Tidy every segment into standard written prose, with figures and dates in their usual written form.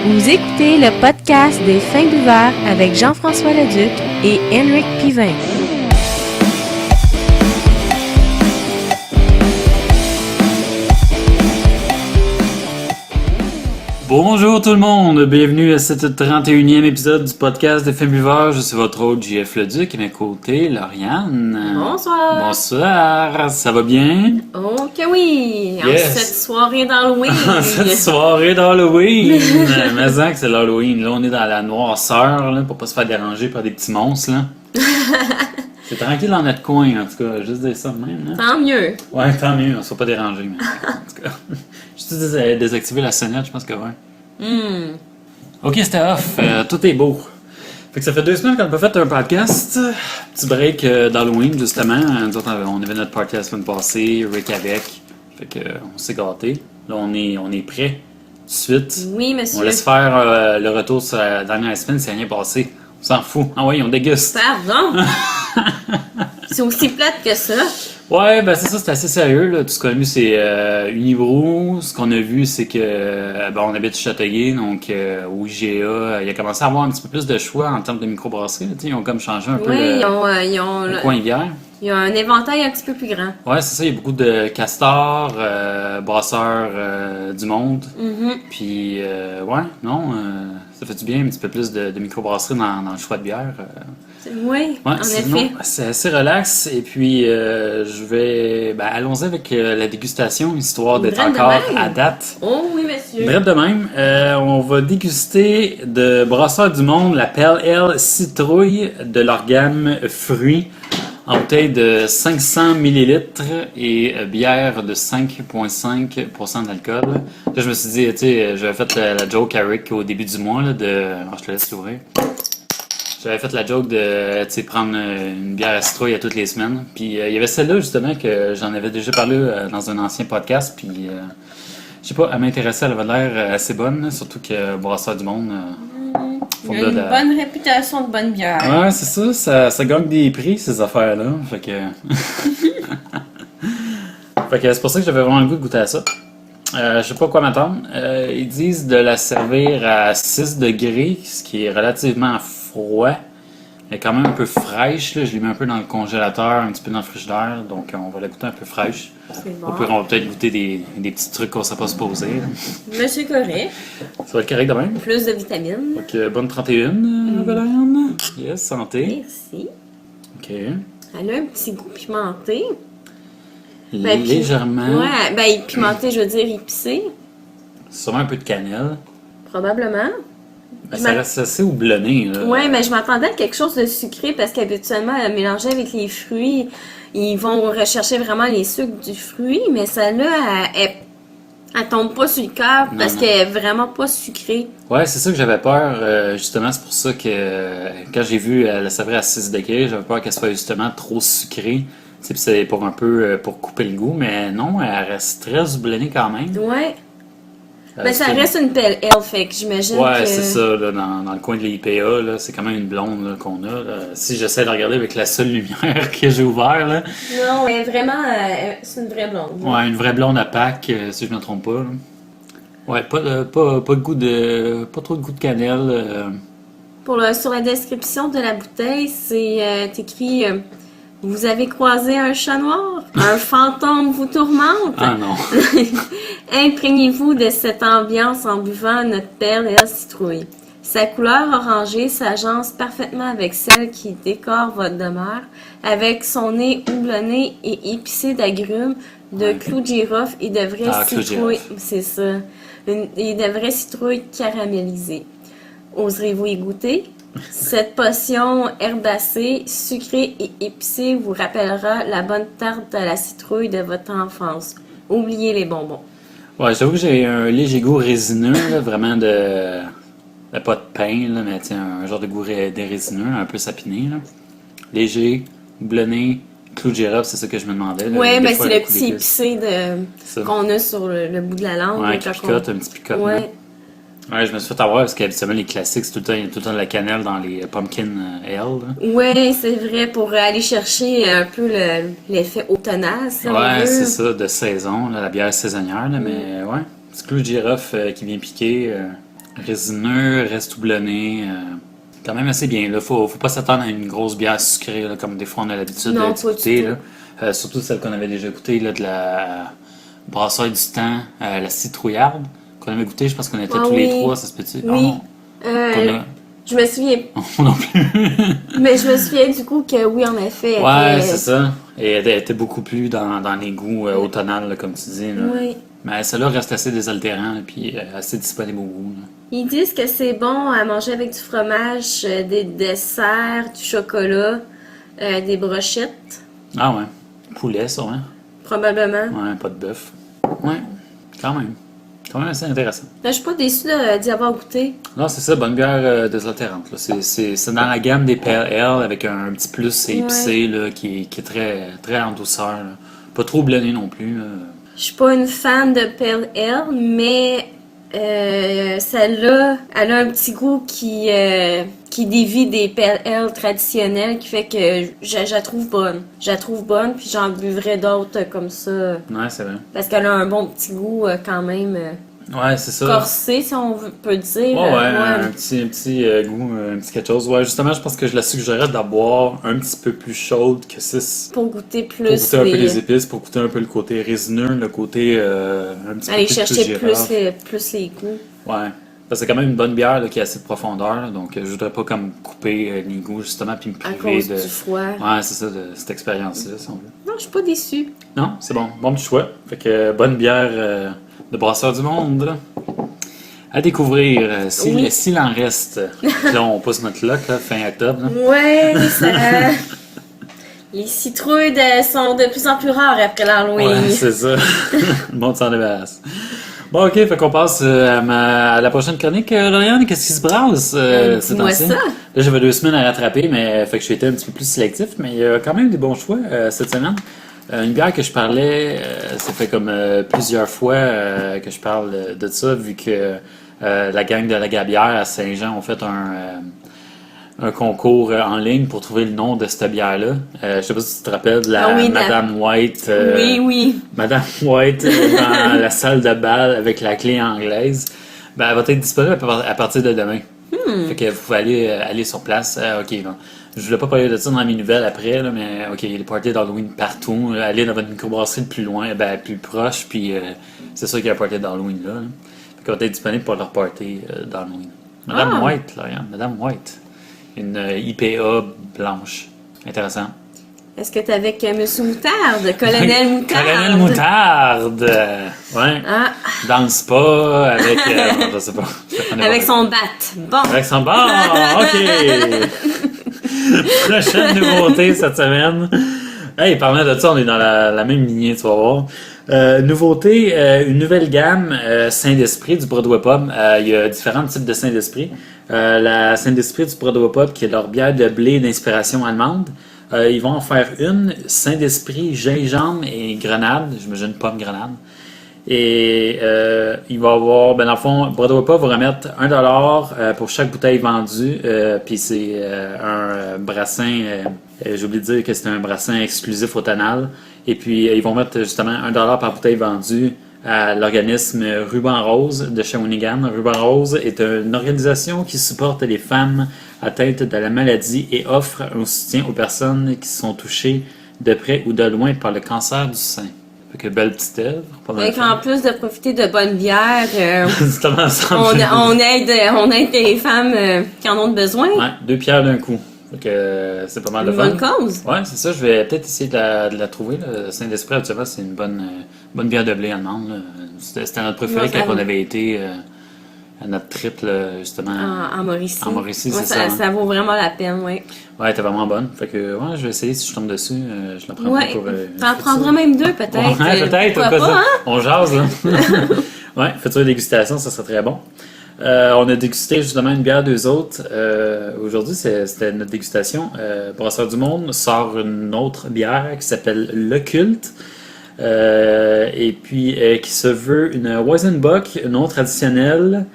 Vous écoutez le podcast des Fins Buveurs avec Jean-François Leduc et Henrik Pivin. Bonjour tout le monde, bienvenue à cette 31e épisode du podcast des Fins Buveurs. Je suis votre hôte JF Leduc et à mes côtés, Lauriane. Bonsoir. Bonsoir, ça va bien? Oh que oui, Yes. en cette soirée d'Halloween. Cette soirée d'Halloween! Mais que c'est l'Halloween, là on est dans la noirceur là, pour pas se faire déranger par des petits monstres là. C'est tranquille dans notre coin en tout cas, juste dire ça de même là. Tant mieux. Ouais, tant mieux, on se fait pas déranger mais en tout cas. Juste désactiver la sonnette, je pense que ouais. Ok, c'était off. Tout est beau. Fait que ça fait 2 semaines qu'on n'a pas fait un podcast. Petit break d'Halloween, justement. Nous autres, on avait notre party la semaine passée, Rick avec. Fait que on s'est gâtés. Là, on est prêt. Tout de suite. Oui, monsieur. On laisse faire le retour sur la dernière semaine, c'est rien passé. On s'en fout. Ah oui, on déguste. Pardon. C'est aussi plate que ça. Ouais, ben c'est ça, c'est assez sérieux. Là. Tout ce qu'on a vu, c'est Unibrou. Ce qu'on a vu, c'est que on habite Châteauguay, donc au IGA, il a commencé à avoir un petit peu plus de choix en termes de microbrasserie. Là. Ils ont comme changé un peu Oui, le coin bière. Il y a un éventail un petit peu plus grand. Ouais, c'est ça, il y a beaucoup de castors, brasseurs du monde. Puis, ouais, non, ça fait du bien un petit peu plus de microbrasserie dans le choix de bière. Oui, Ouais, en effet. c'est assez relax. Et puis, je vais. Allons-y avec la dégustation, histoire d'être Drette de encore même. à date. Oh oui, monsieur. Bref de même, on va déguster de Brasseurs du Monde la Pale Ale Citrouille de leur gamme fruits en bouteille de 500 ml et bière de 5,5% d'alcool. Là, je me suis dit, tu sais, j'avais fait la joke à Rick au début du mois là, de. Oh, je te laisse l'ouvrir. J'avais fait la joke de prendre une bière à citrouille à toutes les semaines. Puis il y avait celle-là justement que j'en avais déjà parlé dans un ancien podcast. Puis je sais pas, elle m'intéressait, elle avait l'air assez bonne, là, surtout que Brasseur du Monde. Il y a une bonne réputation de bonne bière. Ouais, c'est ça gagne des prix ces affaires-là. Fait que. Fait que c'est pour ça que j'avais vraiment le goût de goûter à ça. Je sais pas quoi m'attendre. Ils disent de la servir à 6 degrés, ce qui est relativement froid. Elle est quand même un peu fraîche. Là. Je l'ai mis un peu dans le congélateur, un petit peu dans le frigidaire. Donc on va la goûter un peu fraîche. C'est bon. On va peut-être goûter des petits trucs qu'on ne sait pas se poser. Monsieur correct. Ça va être correct de même. Plus de vitamines. Donc bonne 31, Valériane. Yes, santé. Merci. Ok. Elle a un petit goût pimenté. Légèrement. Ouais, pimenté, je veux dire épicé. Sûrement un peu de cannelle. Probablement. Ça reste assez houblonné. Là. Ouais, mais je m'attendais à quelque chose de sucré parce qu'habituellement, mélanger avec les fruits, ils vont rechercher vraiment les sucres du fruit, mais celle-là, elle tombe pas sur le cœur parce qu'elle est vraiment pas sucrée. Ouais, c'est ça que j'avais peur. Justement, c'est pour ça que quand j'ai vu la servir à 6 degrés, j'avais peur qu'elle soit justement trop sucrée. Puis c'est pour un peu pour couper le goût, mais non, elle reste très houblonnée quand même. Ouais. Ben, ça reste une pale ale, fait que j'imagine ouais, que... c'est ça, là, dans le coin de l'IPA, là, c'est quand même une blonde là, qu'on a. Là. Si j'essaie de regarder avec la seule lumière que j'ai ouvert, là. Non, elle est vraiment... c'est une vraie blonde. Ouais, une vraie blonde à Pâques, si je ne me trompe pas. Là. Ouais, pas de goût de... Pas trop de goût de cannelle. Sur la description de la bouteille, c'est écrit... vous avez croisé un chat noir? Un fantôme vous tourmente? Ah non. Imprégnez-vous de cette ambiance en buvant notre Pale Ale Citrouille. Sa couleur orangée s'agence parfaitement avec celle qui décore votre demeure, avec son nez houblonné et épicé d'agrumes, de clous de girofle et de vraies citrouilles. C'est ça. Et de vraies citrouilles caramélisées. Oserez-vous y goûter? Cette potion herbacée, sucrée et épicée vous rappellera la bonne tarte à la citrouille de votre enfance. Oubliez les bonbons. Ouais, j'avoue que j'ai un léger goût résineux, là, vraiment de pas de pain, là, mais un genre de goût de résineux, un peu sapiné. Là. Léger, houblonné, clou de girofle, c'est ça que je me demandais. Là, ouais, ben c'est le petit épicé qu'on a sur le bout de la langue. Ouais, qui picote, un petit picotement. Ouais. Ouais, je me suis fait avoir parce qu'habituellement, les classiques, c'est il y a tout le temps de la cannelle dans les pumpkin ale. Ouais, c'est vrai, pour aller chercher un peu l'effet automnal, si on ouais, veut. c'est ça, de saison, là, la bière saisonnière, là, mais ouais, petit clou de girofle qui vient piquer. résineux, reste houblonné. Quand même assez bien. Là, faut pas s'attendre à une grosse bière sucrée, là, comme des fois on a l'habitude Non, d'écouter. pas du Là. Surtout celle qu'on avait déjà goûtée, là, de la brasserie du temps, la citrouillarde, qu'on avait goûté. Je pense qu'on était tous les trois, ça se peut-tu? Oui. Je me souviens. Non plus. Mais je me souviens du coup que oui, en effet. Ouais, c'est ça. Et elle était beaucoup plus dans les goûts automnales, là, comme tu dis. Là. Oui. Mais celle-là reste assez désaltérant et assez disponible au goût. Là. Ils disent que c'est bon à manger avec du fromage, des desserts, du chocolat, des brochettes. Ah ouais. Poulet, sûrement. Probablement. Ouais, pas de bœuf. Ouais, quand même. Quand même assez intéressant. Là, je suis pas déçue d'y avoir goûté. Non, c'est ça, bonne bière désaltérante. Là. C'est dans la gamme des Pale Ale avec un petit plus épicé là, qui est très, très en douceur. Là. Pas trop blonné non plus. Là. Je suis pas une fan de Pale Ale, mais celle-là, elle a un petit goût qui dévie des Pale Ale traditionnelles, qui fait que je la trouve bonne. Je la trouve bonne, puis j'en buvrais d'autres comme ça. Ouais, c'est vrai. Parce qu'elle a un bon petit goût quand même Ouais, c'est ça. corsé, si on peut dire. Un petit goût, un petit quelque chose. Ouais, justement, je pense que je la suggérerais de la boire un petit peu plus chaude que 6. Pour goûter plus. Pour goûter un peu les épices, pour goûter un peu le côté résineux, le côté un petit peu aller plus chercher girafe. plus les goûts. Ouais. Parce que c'est quand même une bonne bière là, qui a assez de profondeur, là, donc je voudrais pas comme couper les goûts justement puis me À priver cause de. du froid. Ouais, c'est ça, de cette expérience-là, si on veut. Non, je suis pas déçue. Non, c'est bon. Bon petit choix. Fait que bonne bière de Brasseur du Monde. Là. À découvrir, s'il en reste. Puis là, on pousse notre lock, là, fin octobre. Là. Ouais, ça. Les citrouilles sont de plus en plus rares après l'Halloween. Ouais, c'est ça. Le monde s'en débarrasse. Bon, ok, fait qu'on passe à la prochaine chronique, Lauriane. Qu'est-ce qui se brasse ces Dis-moi temps-ci? ça. Là, j'avais 2 semaines à rattraper, mais fait que j'ai été un petit peu plus sélectif, mais il y a quand même des bons choix cette semaine. Une bière que je parlais, ça fait comme plusieurs fois que je parle de ça, vu que la gang de la Gabière à Saint-Jean ont fait un concours en ligne pour trouver le nom de cette bière-là. Je sais pas si tu te rappelles de la Madame White. Oui. Madame White dans la salle de bal avec la clé anglaise. Ben, elle va être disponible à partir de demain. Fait que vous pouvez aller sur place. Ok, bon. Je voulais pas parler de ça dans mes nouvelles après, là, mais ok, il y a des parties d'Halloween partout. Aller dans votre microbrasserie le plus loin, plus proche, puis c'est sûr qu'il y a un party d'Halloween là. Fait qu'elle va être disponible pour leur party d'Halloween. Madame White, là, regarde, Madame White. Une IPA blanche. Intéressant. Est-ce que t'es avec Monsieur Moutarde, Colonel Moutarde? Colonel Moutarde! Ouais. Ah. Dans le spa, avec. Je sais pas. Avec son bat. Bon. Avec son bar! OK! Prochaine nouveauté cette semaine. Hey, parlant de ça, on est dans la même lignée, tu vas voir. Nouveauté, une nouvelle gamme Saint-Esprit du Broadway Pub. Il y a différents types de Saint-Esprit. La Saint-Esprit du Broadway Pub, qui est leur bière de blé d'inspiration allemande. Ils vont en faire une Saint-Esprit, gingembre et grenade. J'imagine pomme grenade. Et il va y avoir, dans le fond, Broadway Pub va remettre $1 pour chaque bouteille vendue. Puis c'est un brassin, j'ai oublié de dire que c'est un brassin exclusif au tonal. Et puis ils vont mettre justement $1 par bouteille vendue à l'organisme Ruban Rose de Shawinigan. Ruban Rose est une organisation qui supporte les femmes atteintes de la maladie et offre un soutien aux personnes qui sont touchées de près ou de loin par le cancer du sein. Fait que belle petite œuvre. En plus de profiter de bonnes bières, on aide les femmes qui en ont besoin. Ouais, 2 pierres d'un coup. Fait que c'est pas mal de Une fun. bonne cause. Ouais, c'est ça. Je vais peut-être essayer de la trouver. Là. Saint-Esprit, actuellement, c'est une bonne bière de blé allemande. Là. C'était notre préféré quand on avait été à notre trip, justement. En Mauricie. En Mauricie, c'est ça. Ça vaut vraiment la peine, oui. Ouais, elle était vraiment bonne. Fait que, ouais, je vais essayer si je tombe dessus. Je la prends pour. T'en prendras même 2, peut-être. Ouais, peut-être. Pourquoi pas, hein? On jase, là. Ouais, future dégustation, ça serait très bon. On a dégusté justement une bière d'eux autres. Aujourd'hui, c'était notre dégustation. Brasseur du Monde sort une autre bière qui s'appelle Le Culte. Et puis qui se veut une Weizenbock non traditionnelle.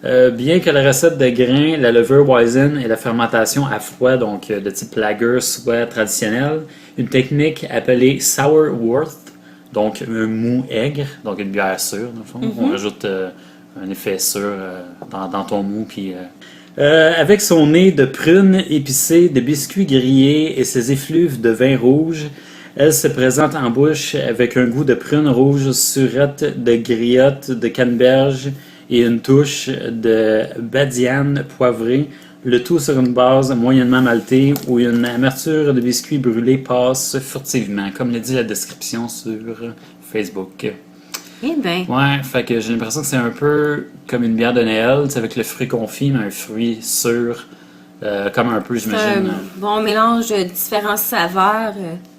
Bien que la recette de grains, la levure Weizen et la fermentation à froid, donc de type lager, soit traditionnelle, une technique appelée Sour Wort, donc un mou aigre, donc une bière sûre, dans le fond. On rajoute un effet sûr dans ton mou. Puis, avec son nez de prune épicée, de biscuits grillés et ses effluves de vin rouge, elle se présente en bouche avec un goût de prune rouge, surette de griotte, de canneberge et une touche de badiane poivrée, le tout sur une base moyennement maltée où une amertume de biscuits brûlés passe furtivement, comme le dit la description sur Facebook. Eh bien. Ouais, fait que j'ai l'impression que c'est un peu comme une bière de Noël, tu sais, avec le fruit confit, mais un fruit sûr, comme un peu, C'est j'imagine. un bon mélange de différentes saveurs.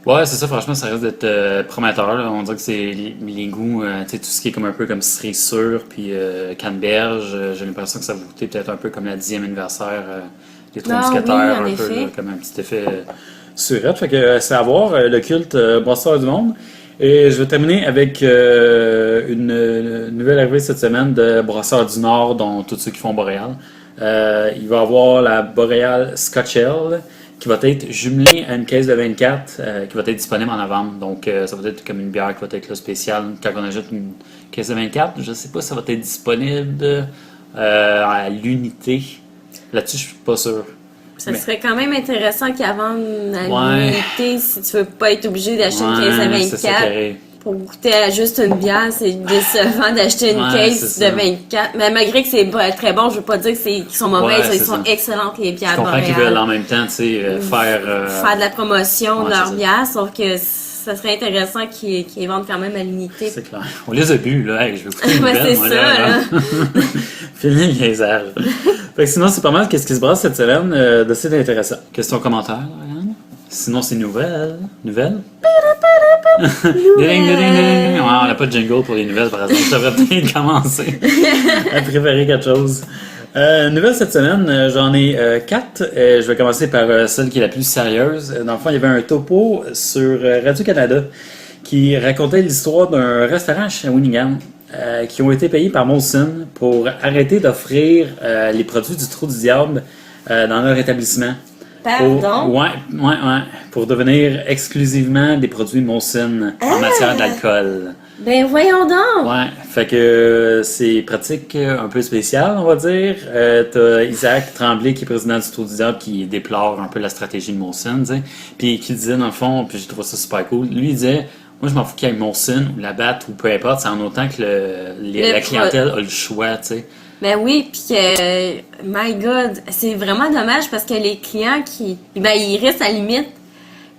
Ouais, c'est ça, franchement, ça risque d'être prometteur, là. On dirait que c'est les goûts, tu sais, tout ce qui est comme un peu comme cerise sûre, puis canneberge, j'ai l'impression que ça va goûter peut-être un peu comme la 10e anniversaire des Trois Ah oui, Mousquetaires, en un peu, effet. là, comme un petit effet surette. Fait que c'est à voir, le culte Brasseur du Monde. Et je vais terminer avec une nouvelle arrivée cette semaine de Brasseurs du Nord, dont tous ceux qui font Boréal. Il va y avoir la Boréal Scotch Ale qui va être jumelée à une caisse de 24 qui va être disponible en novembre. Donc ça va être comme une bière qui va être là, spéciale quand on ajoute une caisse de 24. Je ne sais pas si ça va être disponible à l'unité. Là-dessus, je suis pas sûr. Ça Mais- serait quand même intéressant qu'ils vendent à Ouais. l'unité si tu veux pas être obligé d'acheter une caisse à Ouais, c'est ça qui 24. arrive. Pour goûter à juste une bière, c'est décevant d'acheter une Ouais, caisse c'est ça. de 24. Mais malgré que c'est très bon, je veux pas dire que qu'ils sont mauvaises, Ouais, ils c'est sont ça. excellentes les Je bières comprends qu'ils boréales. veulent en même temps, tu sais, faire... Faire de la promotion ouais, de leur c'est ça. bière, sauf que ça serait intéressant qu'ils vendent quand même à l'unité. C'est clair. On les a bu, là. Hey, je vais écouter une Ouais, nouvelle, c'est moi, ça, là. Fini le niaisage. Fait que sinon, c'est pas mal qu'est-ce qui se brasse cette semaine d'assez intéressant. Question, commentaire, Ryan? Sinon, c'est nouvelles. Nouvelles? Ding, ding, ding, ding. Ouais, on n'a pas de jingle pour les nouvelles, par exemple. Ça devrait peut-être commencer à préparer quelque chose. Nouvelle cette semaine, j'en ai 4. Je vais commencer par celle qui est la plus sérieuse. Dans le fond, il y avait un topo sur Radio-Canada qui racontait l'histoire d'un restaurant à Shawinigan qui ont été payés par Molson pour arrêter d'offrir les produits du Trou du Diable dans leur établissement. Pardon? Ouais. Pour devenir exclusivement des produits Molson en matière d'alcool. Ben voyons donc! Ouais, fait que c'est pratique un peu spécial, on va dire. T'as Isaac Tremblay, qui est président du Trou du Diable, qui déplore un peu la stratégie de Molson, tu sais. Puis qui disait, dans le fond, puis j'ai trouvé ça super cool, lui il disait, moi je m'en fous qu'il y ait Molson ou la Batte ou peu importe, c'est en autant que la clientèle a le choix, tu sais. Ben oui, puis que, my God, c'est vraiment dommage parce que les clients ils risquent à la limite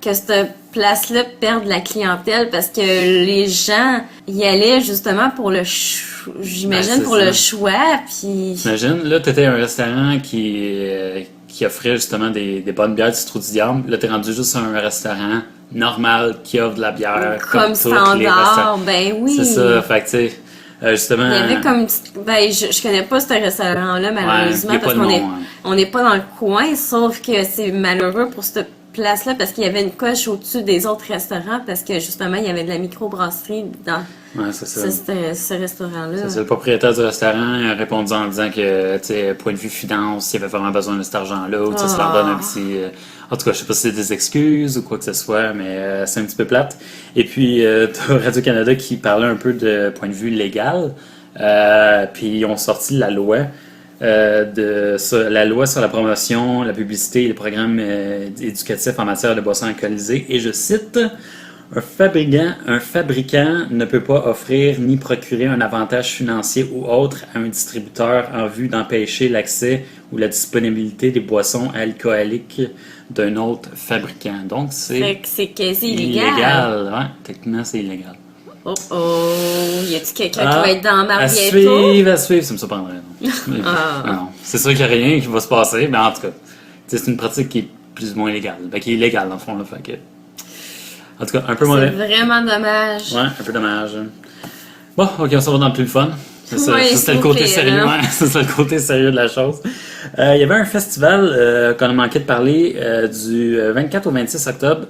que cette place-là perde la clientèle parce que les gens y allaient justement pour j'imagine c'est pour ça. le choix, puis T'imagines, là t'étais un restaurant qui offrait justement des bonnes bières du Trou du Diable, là t'es rendu juste un restaurant normal qui offre de la bière comme tous les restaurants. standard, ben oui. C'est ça, fait que tu sais, justement... Il y avait comme une petite... Ben, je connais pas ce restaurant-là, malheureusement, il y a parce pas de qu'on est, nom, hein. on n'est pas dans le coin, sauf que c'est malheureux pour cette place-là, parce qu'il y avait une coche au-dessus des autres restaurants, parce que justement, il y avait de la microbrasserie dans Ouais, c'est ça. ce restaurant-là. C'est ça, le propriétaire du restaurant a répondu en disant que, tu sais, point de vue finance, il avait vraiment besoin de cet argent-là, ou tu sais, ça leur donne un petit... en tout cas, je sais pas si c'est des excuses ou quoi que ce soit, mais c'est un petit peu plate. Et puis, t'as Radio-Canada qui parlait un peu de point de vue légal, puis ils ont sorti la loi, la loi sur la promotion, la publicité et les programmes éducatifs en matière de boissons alcoolisées, et je cite... Un fabricant ne peut pas offrir ni procurer un avantage financier ou autre à un distributeur en vue d'empêcher l'accès ou la disponibilité des boissons alcooliques d'un autre fabricant. Donc, Fait c'est que c'est quasi illégal. illégal. Ouais, techniquement, c'est illégal. Oh oh! Y a-tu quelqu'un Ah, qui va être dans ma à bientôt? suivre, ça me surprendrait. Non. Mais, Ah. non. C'est sûr qu'il n'y a rien qui va se passer, mais en tout cas, tu sais, c'est une pratique qui est plus ou moins illégale. Ben, qui est illégale, dans le fond. Là, fait que... En tout cas, un peu C'est mauvais. vraiment dommage. Ouais, un peu dommage. Bon, ok, on s'en va dans le plus fun. C'est ça, Ouais, ça, c'était le s'il côté vous plaît, sérieux. hein. Ouais, c'est le côté sérieux de la chose. Il y avait un festival qu'on a manqué de parler du 24 au 26 octobre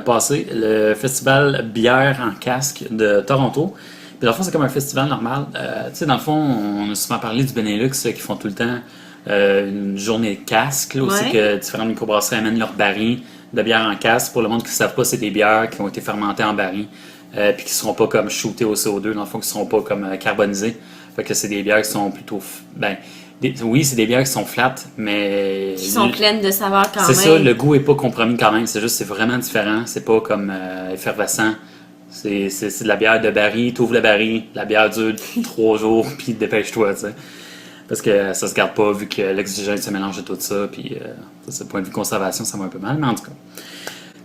passé, le festival Bière en casque de Toronto. Puis dans le fond, c'est comme un festival normal. Tu sais, dans le fond, on a souvent parlé du Benelux qui font tout le temps une journée de casque. Là, aussi Ouais. que différentes microbrasseries amènent leurs barils de bière en casque. Pour le monde qui ne savent pas, c'est des bières qui ont été fermentées en barils. Puis qui ne seront pas comme shootées au CO2, dans le fond, qui ne seront pas comme carbonisées. Fait que c'est des bières qui sont plutôt... oui, c'est des bières qui sont flattes, mais... Qui sont pleines de saveurs quand même. C'est ça, le goût est pas compromis quand même. C'est juste, c'est vraiment différent. C'est pas comme effervescent. C'est de la bière de baril. T'ouvres le baril, la bière dure 3 jours, puis dépêche-toi, tu sais. Parce que ça se garde pas, vu que l'oxygène se mélange de tout ça, puis ce point de vue conservation, ça va un peu mal, mais en tout cas.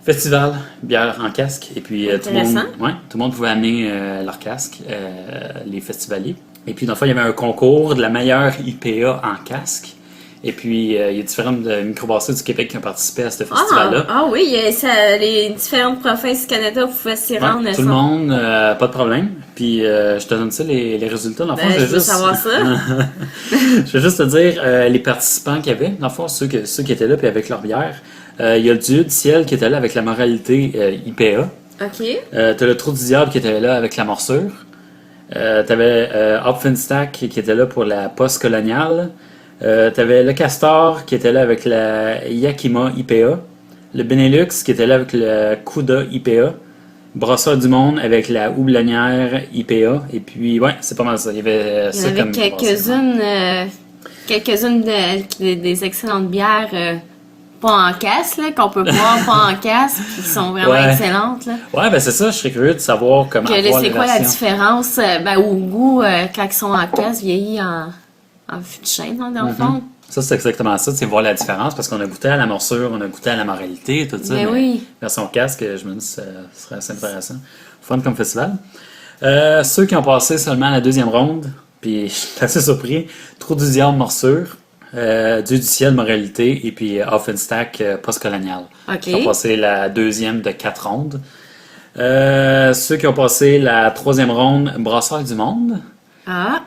Festival, bière en casque, et puis tout le monde pouvait amener leur casque, les festivaliers. Et puis, dans le fond, il y avait un concours de la meilleure IPA en casque. Et puis, il y a différentes microbrasseries du Québec qui ont participé à ce festival-là. Ah oui, les différentes provinces du Canada pouvaient s'y rendre. Tout le monde, pas de problème. Puis, je te donne ça, les résultats. Dans le fond, je veux savoir ça. Je vais juste te dire les participants qu'il y avait. Dans le fond, ceux qui étaient là, puis avec leur bière. Il y a le Dieu du ciel qui était là avec la moralité IPA. OK. T'as le Trou du diable qui était là avec la morsure. T'avais Hopfenstack qui était là pour la post-coloniale. T'avais le Castor qui était là avec la Yakima IPA. Le Benelux qui était là avec le Cuda IPA. Brasseur du Monde avec la Houblonnière IPA. Et puis, ouais, c'est pas mal ça. Il y avait quelques-unes des excellentes bières pas en casse, là, qu'on peut boire pas en casse, puis qui sont vraiment excellentes. Là. Ouais, ben c'est ça, je serais curieux de savoir comment c'est quoi la différence au goût quand ils sont en casse, vieillis en fût de chêne, dans le fond. Ça, c'est exactement ça, c'est voir la différence, parce qu'on a goûté à la morsure, on a goûté à la moralité, tout ça. Mais version casque, je me dis que ce serait assez intéressant. Fun comme festival. Ceux qui ont passé seulement la deuxième ronde, puis je suis assez surpris, Trou du diable, morsure. Dieu du ciel, moralité, et puis Offenstack, post-colonial. Qui ont passé la deuxième de 4 rondes. Ceux qui ont passé la troisième ronde, Brasseur du Monde.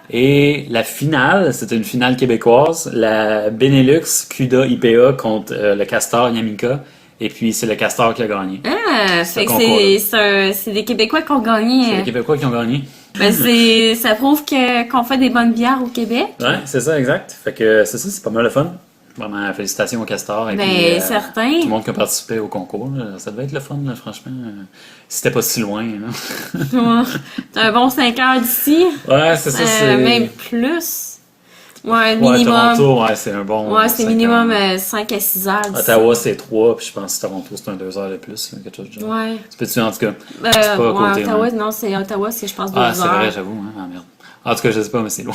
Et la finale, c'était une finale québécoise, la Benelux Cuda IPA contre le Castor Yamika. Et puis c'est le Castor qui a gagné. C'est des Québécois qui ont gagné. C'est les Québécois qui ont gagné. Ben ça prouve qu'on fait des bonnes bières au Québec. Ouais, c'est ça, exact. Fait que c'est ça, c'est pas mal le fun. Vraiment, félicitations au Castor. Et puis, certain. Tout le monde qui a participé au concours. Là, ça devait être le fun, là, franchement. Si c'était pas si loin. T'as un bon 5 heures d'ici. Ouais, c'est ça. Même plus. Ouais, minimum. Toronto, c'est un bon. Ouais, c'est minimum 5 à 6 heures d'ici. Ottawa, c'est 3, puis je pense que Toronto, c'est un 2 heures de plus, là, quelque chose de genre. Ouais. Tu peux-tu, en tout cas? C'est pas à côté. Ottawa, non, c'est Ottawa, c'est, je pense, 2 heures. Ah, c'est vrai, j'avoue. Hein? Ah, merde. En tout cas, je sais pas, mais c'est loin.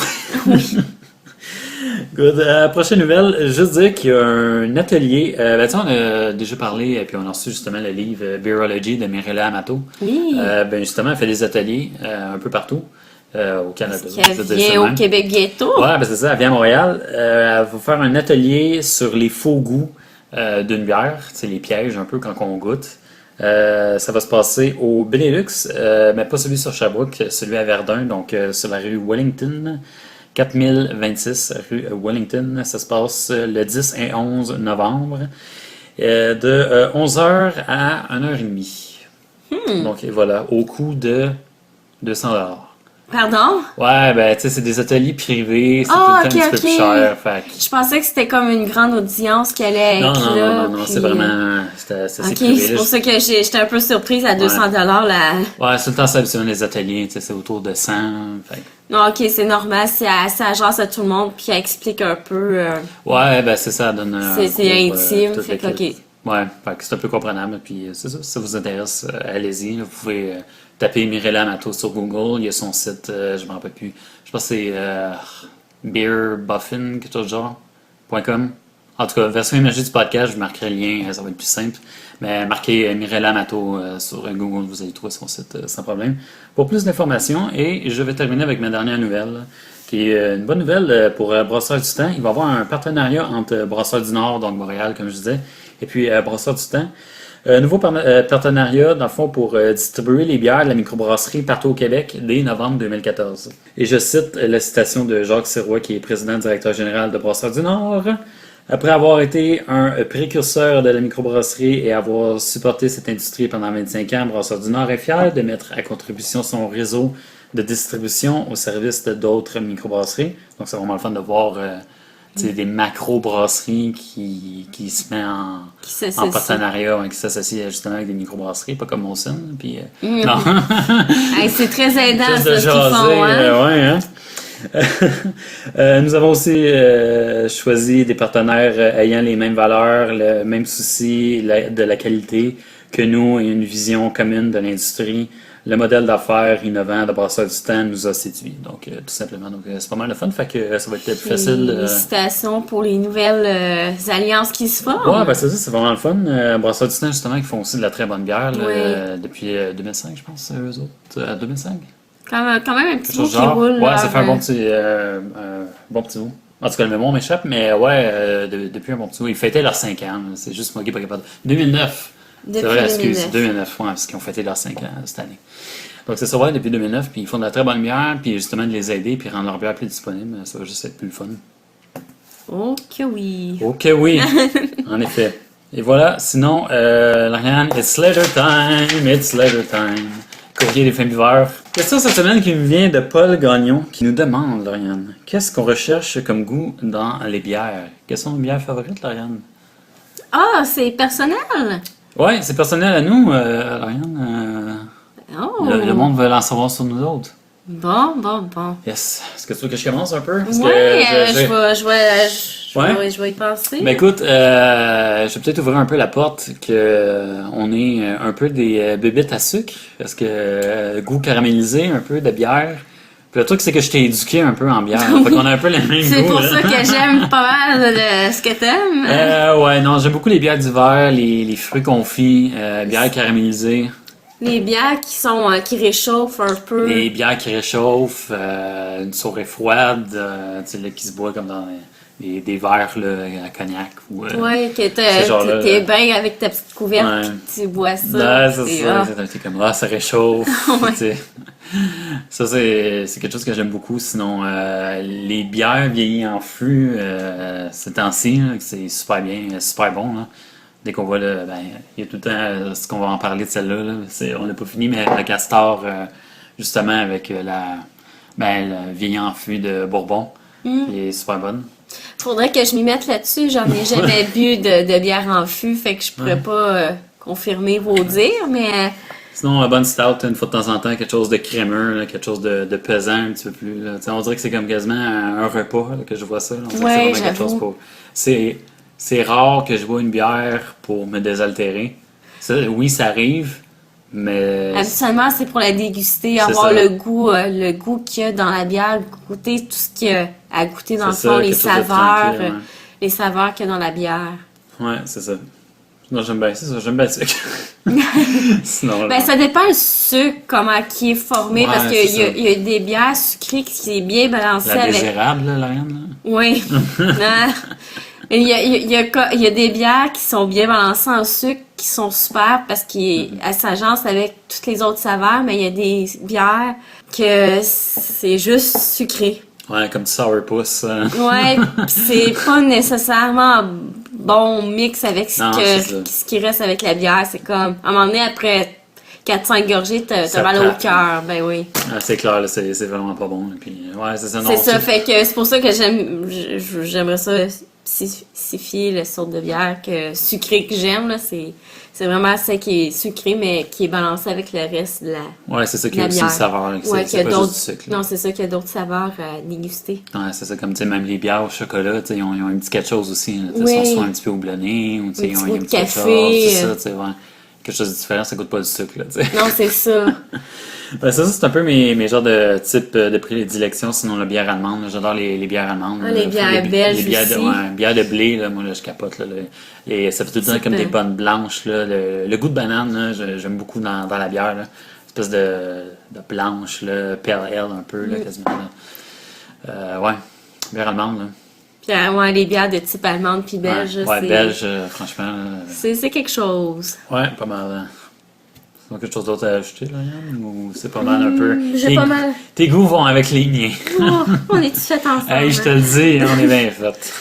Good. Prochaine nouvelle, juste dire qu'il y a un atelier. On a déjà parlé, et puis on a reçu justement le livre Beerology de Mirella Amato. Oui. Justement, elle fait des ateliers un peu partout. Au Canada. Elle vient au Québec bientôt. Ouais, c'est ça, elle vient à Montréal. Elle va faire un atelier sur les faux goûts d'une bière, c'est les pièges un peu quand on goûte. Ça va se passer au Benelux, mais pas celui sur Sherbrooke, celui à Verdun, donc sur la rue Wellington, 4026 rue Wellington. Ça se passe le 10 et 11 novembre, de 11h à 1h30. Donc voilà, au coût de 200$. Pardon? Ouais, ben, tu sais, c'est des ateliers privés, c'est tout le temps un petit peu plus cher. Fait. Je pensais que c'était comme une grande audience qui allait être là. Non, c'est vraiment. C'est privé. C'est pour ça que j'étais un peu surprise à 200$. Ouais, c'est le temps ça, les ateliers, tu sais, c'est autour de 100. Fait. Non, ok, c'est normal, c'est agence à tout le monde, puis elle explique un peu. Ouais, ben, c'est ça, elle donne. C'est intime, fait que, ok. Ouais, fait que c'est un peu comprenable, puis c'est ça, si ça vous intéresse, allez-y, vous pouvez. Tapez Mirella Amato sur Google, il y a son site, je ne me rappelle plus. Je pense que c'est beerbuffin, quelque chose de genre, .com. En tout cas, version imagée du podcast, je vous marquerai le lien, ça va être plus simple. Mais marquez Mirella Amato sur Google, vous allez trouver son site sans problème. Pour plus d'informations, et je vais terminer avec ma dernière nouvelle, qui est une bonne nouvelle pour Brasseurs du Temps. Il va y avoir un partenariat entre Brasseurs du Nord, donc Montréal, comme je disais, et puis Brasseurs du Temps. Nouveau partenariat, dans le fond, pour distribuer les bières de la microbrasserie partout au Québec dès novembre 2014. Et je cite la citation de Jacques Sirois, qui est président-directeur général de Brasseurs du Nord. Après avoir été un précurseur de la microbrasserie et avoir supporté cette industrie pendant 25 ans, Brasseurs du Nord est fier de mettre à contribution son réseau de distribution au service d'autres microbrasseries. Donc, c'est vraiment le fun de voir des macro-brasseries qui se mettent en partenariat, qui s'associent justement avec des microbrasseries, pas comme Molson. Puis, non. Hey, c'est très aidant, ça, ce qu'ils font. Hein? Ouais, hein? Nous avons aussi choisi des partenaires ayant les mêmes valeurs, le même souci de la qualité que nous et une vision commune de l'industrie. Le modèle d'affaires innovant de Brasseur du Temps nous a séduits. Donc, tout simplement. Donc, c'est pas mal le fun. Fait que ça va être plus facile. Félicitations pour les nouvelles alliances qui se forment. Ouais, ben c'est ça, c'est vraiment le fun. Brasseur du Temps, justement, qui font aussi de la très bonne bière là, Oui. depuis 2005, je pense, eux autres. 2005? Quand même un petit Quelque bout chose qui genre. roule. Ouais, ça fait un bon petit bout. En tout cas, le mémoire m'échappe, mais ouais, depuis un bon petit bout. Ils fêtaient leurs 5 ans. Là. C'est juste moi qui n'ai pas capable. 2009. C'est Depuis vrai, excuse, 2009. 2009, ouais, parce qu'ils ont fêté leurs 5 ans cette année. Donc c'est ça, ouais, depuis 2009, puis ils font de la très bonne bière, puis justement de les aider, puis rendre leur bière plus disponible, ça va juste être plus le fun. Oh que oui. Ok, oui, en effet. Et voilà, sinon, Lauriane, it's letter time. Courrier des fins buveurs. Question cette semaine qui nous vient de Paul Gagnon, qui nous demande, Lauriane, qu'est-ce qu'on recherche comme goût dans les bières? Quelles sont nos bières favorites, Lauriane? Ah, c'est personnel. Ouais, c'est personnel à nous, Lauriane. Oh. Le monde veut en savoir sur nous autres. Bon. Yes. Est-ce que tu veux que je commence un peu? Parce Ouais, que je vais y penser. Ben écoute, je vais peut-être ouvrir un peu la porte que on est un peu des bébites à sucre, parce que goût caramélisé, un peu de bière. Puis le truc, c'est que je t'ai éduqué un peu en bière. Fait qu'on a un peu les mêmes C'est goûts. pour là. ça que j'aime pas mal ce que t'aimes. Ouais, non, j'aime beaucoup les bières d'hiver, les fruits confits, bières caramélisées. Les bières qui réchauffent un peu. Les bières qui réchauffent, une soirée froide, tu sais, là, qui se boit comme dans des verres là, à cognac. Ou, Ouais, que ce genre-là, t'es bien avec ta petite couverte Ouais. puis tu bois ça. Ouais, c'est C'est- ça. ah. C'est comme, ça réchauffe. Ouais. Tu sais. Ça, c'est quelque chose que j'aime beaucoup. Sinon, les bières vieillies en fût, ces temps-ci, là, c'est super bon. Là. Dès qu'on voit le. Ben, il y a tout le temps ce qu'on va en parler de celle-là. Là. On n'a pas fini, mais le castor, justement, avec le vieilli en fût de Bourbon, qui est super bonne. Faudrait que je m'y mette là-dessus. J'en ai jamais bu de bière en fût, fait que je pourrais pas confirmer vos dires, mais Sinon, bonne stout, une fois de temps en temps, quelque chose de crémeux, là, quelque chose de pesant un petit peu plus. Là. Tu sais, on dirait que c'est comme quasiment un repas là, que je vois ça. Là. On dirait que Ouais, c'est vraiment quelque j'avoue. chose pour. C'est rare que je bois une bière pour me désaltérer. Ça, oui, ça arrive, mais habituellement c'est pour la déguster, C'est avoir ça. le goût qu'il y a dans la bière, goûter tout ce qu'il y a à goûter dans le C'est fond, ça, les quelque chose de saveurs, tranquille, ouais. les saveurs qu'il y a dans la bière. ouais, c'est ça. Non, j'aime bien ça, j'aime bien le sucre. Sinon, Ben, ça dépend le sucre, comment qui est formé, Ouais, parce c'est qu'il y, a- ça. il y a des bières sucrées qui est bien balancées la avec. désirable, là, Lauriane, là. Oui. Ah. Il y a des bières qui sont bien balancées en sucre, qui sont super parce qu'elles s'agencent avec toutes les autres saveurs, mais il y a des bières que c'est juste sucré. Ouais, comme du sourpuss. Ouais, pis c'est pas nécessairement un bon mix avec Non, c'est ça. ce qui reste avec la bière. C'est comme, à un moment donné, après 4-5 gorgées, Ça t'as mal au tape. cœur. Ben oui. Ah, c'est clair, là, c'est vraiment pas bon. Là. Puis, ouais, c'est ça, non. C'est ça, fait que c'est pour ça que j'aimerais ça spécifier la sorte de bière sucrée que j'aime, là. C'est vraiment celle qui est sucrée, mais qui est balancée avec le reste de la. Ouais, c'est ça qui La a aussi bière. le saveur. Là, que Ouais, c'est qu'il y a pas d'autres. juste du sucre. Là. Non, c'est ça qu'il y a d'autres saveurs à déguster. Ouais, c'est ça, comme tu sais, même les bières au chocolat, tu sais, ils ont un petit quelque chose aussi. Là, tu sais, Oui. Ils sont soit un petit peu houblonnés, ou tu sais, Un ils petit ont goût un de petit quelque café, chose. C'est ça, tu sais, ouais. Quelque chose de différent, ça goûte pas du sucre, là, tu sais. Non, c'est ça. Ben, ça, c'est un peu mes genres de type de prédilection, sinon la bière allemande. Là. J'adore les bières allemandes. Ah, les bières belges les bières aussi. bières de blé, là, moi, là, je capote. Là, et ça fait tout le temps Type, comme des bonnes blanches. Là. Le goût de banane, là, j'aime beaucoup dans la bière. Là. Espèce de blanche, là, pale ale un peu, là, quasiment. Là. Ouais, bière allemande. Là. Puis, ouais, les bières de type allemande puis belge, ouais, c'est. belge, franchement. C'est quelque chose. Ouais, pas mal. Hein. T'as quelque chose d'autre à ajouter, là, Yann? Ou c'est pas mal un peu? j'ai pas mal. Tes goûts vont avec les miens. Oh, on est tous fait ensemble. Hey, je te le dis, on est bien fait.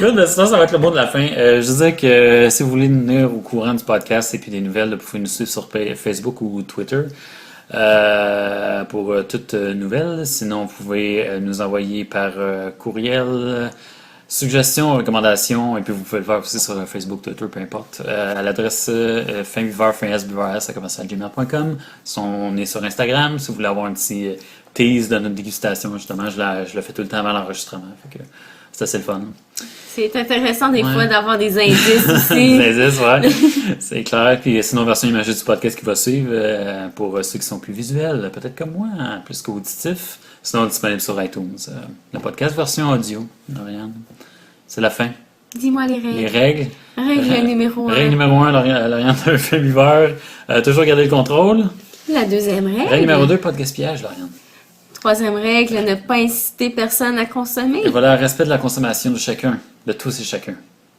Good, ben, sinon, ça va être le mot de la fin. Je disais que si vous voulez nous tenir au courant du podcast et puis des nouvelles, vous pouvez nous suivre sur Facebook ou Twitter pour toutes nouvelles. Sinon, vous pouvez nous envoyer par courriel. Suggestions, recommandations, et puis vous pouvez le faire aussi sur Facebook, Twitter, peu importe, à l'adresse finbuveur, finsbuveurs, à commercialgmail.com. On est sur Instagram, si vous voulez avoir un petit tease de notre dégustation, justement. Je le fais tout le temps avant l'enregistrement. Fait que c'est assez le fun. C'est intéressant des Ouais. fois d'avoir des indices aussi. Des indices, ouais. C'est clair. Puis sinon, version imagée du podcast qui va suivre, pour ceux qui sont plus visuels, peut-être comme moi, hein, plus qu'auditifs. Sinon, disponible sur iTunes. Le podcast version audio, Lauriane. C'est la fin. Dis-moi les règles. Les règles. Règle numéro 1. Règle numéro 1, Lauriane d'un film viveur. Toujours garder le contrôle. La deuxième règle. Règle numéro 2, pas de gaspillage, Lauriane. Troisième règle, ne pas inciter personne à consommer. Et voilà, respect de la consommation de chacun, de tous et chacun.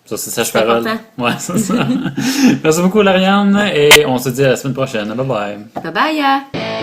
Ça, c'est sage C'est parole. important. Ouais, c'est ça. Merci beaucoup, Lauriane, et on se dit à la semaine prochaine. Bye bye. Bye bye!